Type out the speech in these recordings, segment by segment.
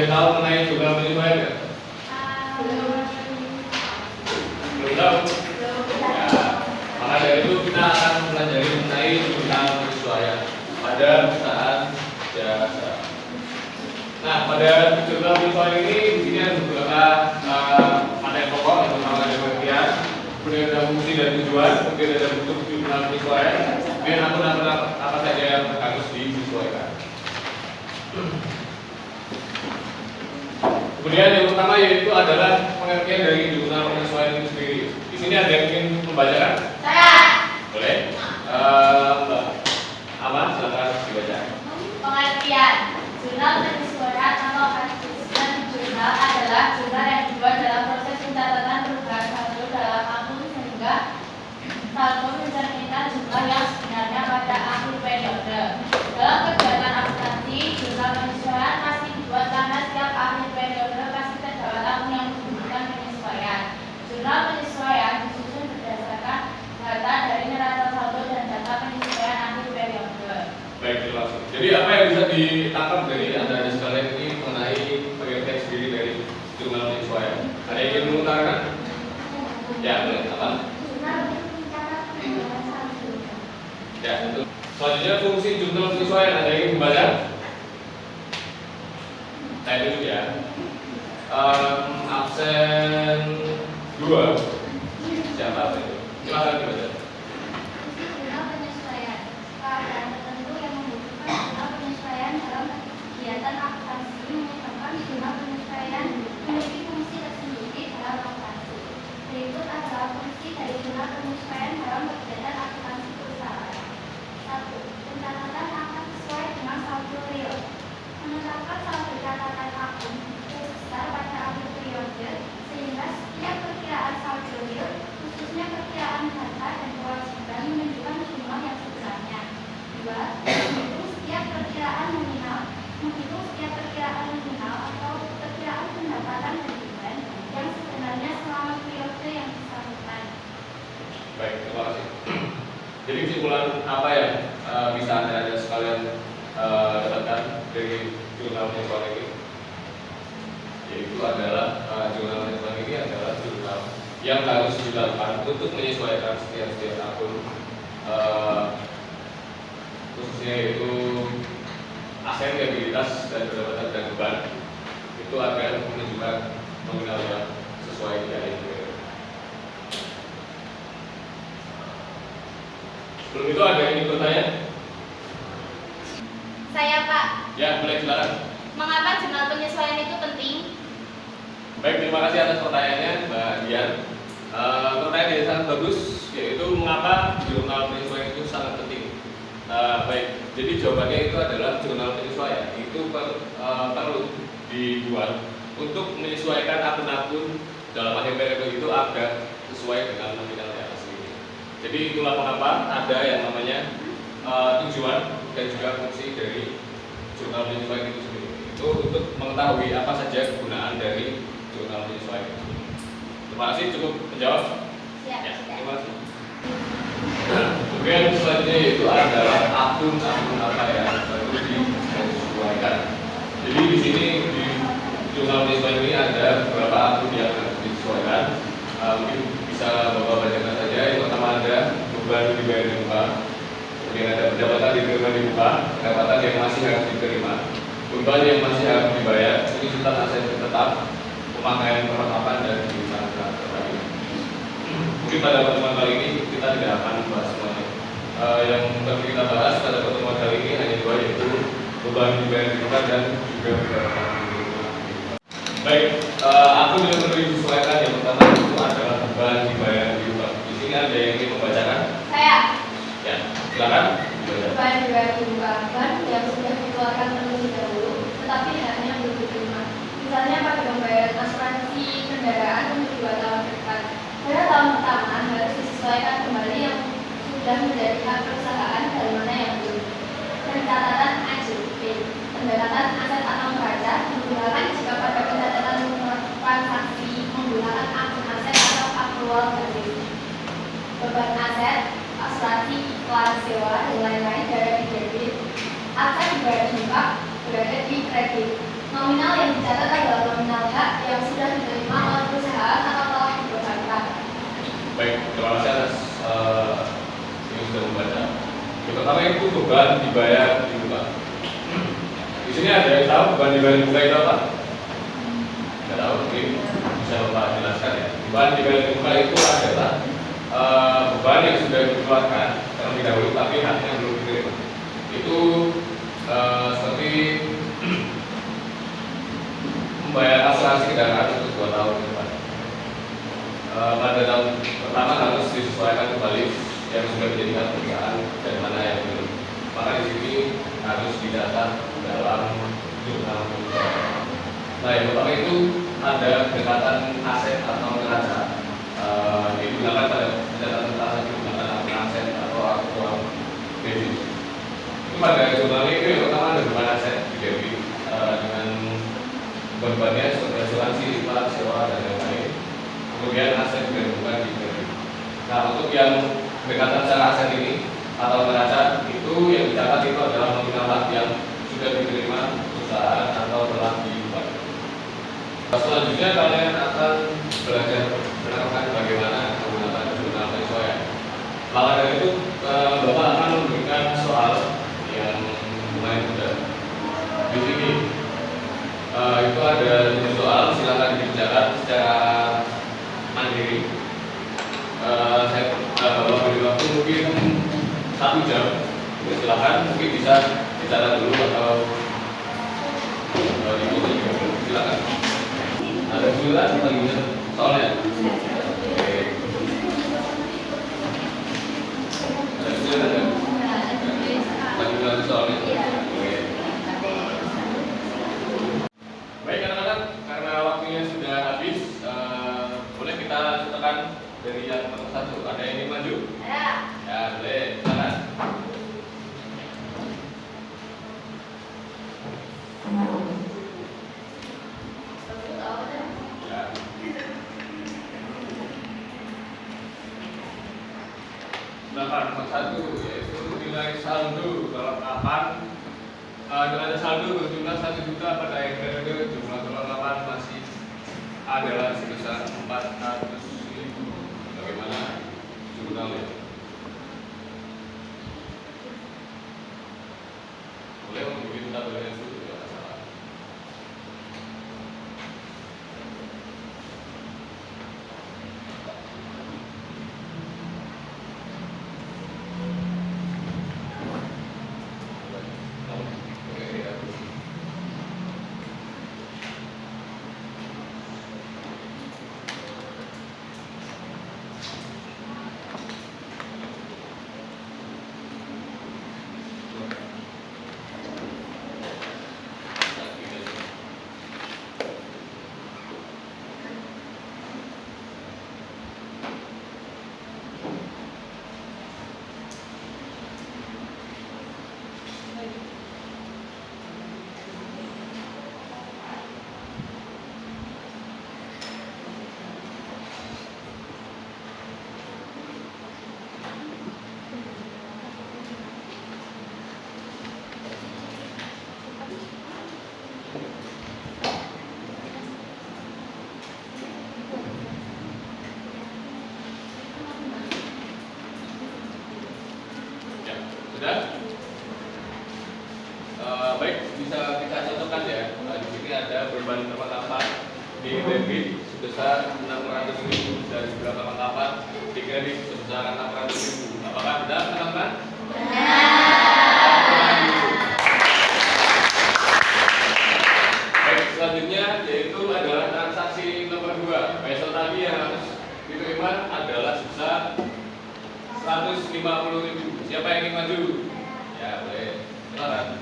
tahu mengenai jurnal penyesuaian nggak? Belum tahu? Ya, maka dari itu kita akan pelajari mengenai jurnal penyesuaian pada perusahaan jasa. Nah, pada jurnal penyesuaian ini di sini ada beberapa materi pokok, yang pertama ada pengertian, kemudian ada fungsi dan tujuan, kemudian ada bentuk jurnal penyesuaian, kemudian akun apa saja yang harus disesuaikan. Kemudian yang pertama yaitu adalah pengertian dari jurnal penyesuaian itu sendiri. Di sini ada yang ingin membacakan? Saya. Boleh. Mbak Aman, silakan dibaca. Pengertian jurnal penyesuaian atau adjustment jurnal adalah jurnal yang dibuat dalam proses pencatatan perubahan saldo dalam akun sehingga saldo mencerminkan jumlah yang sebenarnya pada akhir periode. Dalam kegiatan akuntansi, jurnal penyesuaian pasti dibuat karena setiap akhir periode pasti terdapat akun yang membutuhkan penyesuaian. Jurnal penyesuaian disusun berdasarkan data dari neraca saldo dan data penyesuaian akhir periode. Baik, terima kasih. Jadi apa yang bisa ditangkap dari anda sekalian ini mengenai pengertian sendiri dari jurnal penyesuaian? Ada yang ingin mengutarakan? Ya, boleh. Apa? Ya, betul. Selanjutnya fungsi jurnal penyesuaian, ada yang ingin membaca? Saya dulu ya. Absen 2. Siapa itu? Silakan dibaca. Jurnal penyesuaian keadaan tertentu yang membutuhkan jurnal penyesuaian dalam kegiatan akuntansi menyebabkan jurnal penyesuaian memiliki fungsi tersendiri dalam akuntansi. Berikut adalah fungsi dari jurnal penyesuaian dalam kegiatan akuntansi perusahaan. 1. Pencatatan akun sesuai dengan saldo real. Menetapkan saldo catatan akun besar pada akhir periode sehingga setiap perkiraan saldo real khususnya perkiraan data dan kewajiban menunjukkan jumlah yang sebenarnya. 2. Menghitung setiap perkiraan nominal atau perkiraan pendapatan dan beban yang sebenarnya selama periode yang bersangkutan. Baik, terima kasih. Jadi kesimpulan apa yang bisa anda sekalian dapatkan dari jurnal penyesuaian ini? Yaitu adalah jurnal penyesuaian ini adalah jurnal yang harus dilakukan untuk menyesuaikan setiap akun, khususnya yaitu aset, liabilitas, dan pendapatan dan beban, itu agar menunjukkan nominal yang sesuai dengan itu. Sebelum itu ada yang ingin bertanya? Saya, Pak. Ya, boleh silakan. Mengapa jurnal penyesuaian itu penting? Baik, terima kasih atas pertanyaannya, Mbak Dian. Pertanyaan yang sangat bagus, yaitu mengapa jurnal penyesuaian itu sangat penting. Baik, jadi jawabannya itu adalah jurnal penyesuaian itu perlu dibuat untuk menyesuaikan akun-akun dalam akhir periode itu agar sesuai dengan nominal yang asli. Jadi itulah mengapa ada yang namanya tujuan dan juga fungsi dari jurnal penyesuaian itu sendiri. Itu untuk mengetahui apa saja kegunaan dari jurnal penyesuaian itu. Terima kasih, cukup menjawab. Ya, terima kasih. Kemudian selanjutnya itu adalah akun apa yang baru disesuaikan. Jadi di sini di jurnal penyesuaian ini ada beberapa akun yang harus disesuaikan. Mungkin bisa Bapak bacakan saja. Yang pertama ada beban dibayar di muka, kemudian ada pendapatan diterima di muka, pendapatan yang masih harus diterima, beban yang masih harus dibayar, penyusutan aset tetap, pemakaian perlengkapan dan penyusutan terakhir. Mungkin pada pertemuan kali ini kita tidak akan membahas semuanya. Yang perlu kita bahas pada pertemuan kali ini hanya dua, yaitu beban dibayar di muka dan juga pendapatan diterima. Baik, akun yang perlu disesuaikan yang pertama itu adalah beban dibayar di muka. Di sini ada yang ingin membacakan? Saya. Ya, silakan. Beban dibayar di muka yang sudah dikeluarkan terlebih dahulu, tetapi hanya belum diterima. Misalnya pada pembayaran asuransi kendaraan untuk 2 tahun ke depan. Pada tahun pertama harus disesuaikan kembali yang sudah menjadi hak perusahaan dari mana yang belum. Pencatatan AJP, pendekatan aset atau neraca digunakan jika pada pencatatan transaksi menggunakan akun aset atau aktual basis. Beban aset, asuransi, iklan, sewa, dan lain-lain berada di debit. Aset berada di muka, berada di kredit. Nominal yang dicatat pertama itu beban dibayar di muka. Di sini ada yang tahu beban dibayar di muka itu apa? Nggak tahu, mungkin bisa Bapak jelaskan ya. Beban dibayar di muka itu adalah beban yang sudah dikeluarkan terlebih dahulu tapi haknya belum diterima. Itu seperti membayar asuransi kendaraan untuk 2 tahun ke depan. Pada tahun pertama harus disesuaikan kembali yang sudah dijadikan perusahaan dan mana yang belum. Maka di sini harus didata dalam jurnal perusahaan. Nah, yang pertama itu ada pendekatan aset atau neraca. Digunakan pada pendekatan transaksi menggunakan aset atau aktual debit. Itu pada jurnal itu yang pertama ada beban aset di debit dengan bebannya seperti asuransi, iklan, sewa dan lain-lain. Kemudian aset ditentukan di kredit. Nah, untuk yang pendekatan secara aset ini atau neraca itu yang dicatat itu adalah nominal hak yang sudah diterima perusahaan atau telah diubah. Selanjutnya kalian akan belajar menerapkan bagaimana menggunakan jurnal penyesuaian. Maka dari itu Bapak akan memberikan soal yang lumayan mudah. Di sini itu ada 7 soal, silakan dikerjakan secara mandiri. Saya Bapak beri waktu mungkin 1 jam. Silakan, mungkin bisa dicatat dulu atau dibuat juga. Silakan. Ada kesulitan lagi soalnya. Oke. Ada kesulitan nggak? Lagi soalnya. Oke. Baik anak-anak, karena waktunya sudah habis, boleh kita contohkan dari yang nomor 1. Ada yang ingin maju? Ya, boleh. Silakan. Ya. Nomor 1 yaitu nilai saldo dalam kapan dengan saldo berjumlah 1 juta pada periode jumlah dalam kapan masih adalah sebesar 400.000. Bagaimana jurnalnya? Boleh membuat tabelnya dulu, tidak masalah. Sudah? Baik, bisa kita contohkan ya. Di sini ada beban perlengkapan di debit sebesar 600.000 dan beberapa perlengkapan di kredit sebesar 600.000. Apakah benar, teman-teman? Baik, selanjutnya yaitu adalah transaksi nomor 2. Besok tadi yang harus diterima adalah sebesar 150.000. Siapa yang ingin maju? Ya, boleh. Silakan.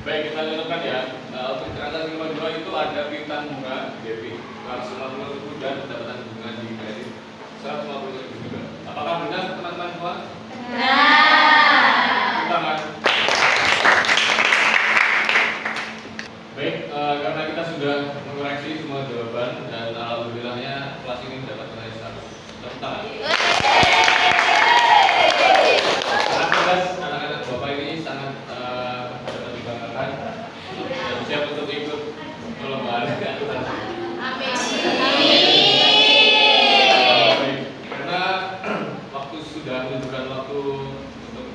Baik, kita contohkan ya. Untuk transaksi nomor 2 itu ada piutang bunga debit 250.000 dan pendapatan bunga di kredit 150.000 juga. Apakah benar teman-teman semua? Benar. Tangan. Baik, karena kita sudah mengoreksi semua jawaban dan alhamdulillahnya kelas ini mendapat nilai 100. Tepuk tangan. Sangat cerdas anak-anak Bapak ini, sangat dapat dibanggakan dan siap untuk ikut perlombaan akuntansi. Amin. Baik, karena waktu sudah menunjukkan waktu untuk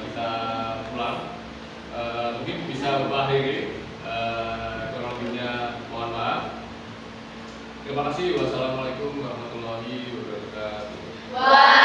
kita pulang, mungkin bisa Bapak akhiri. Kurang lebihnya mohon maaf. Terima kasih. Wassalamualaikum warahmatullahi wabarakatuh.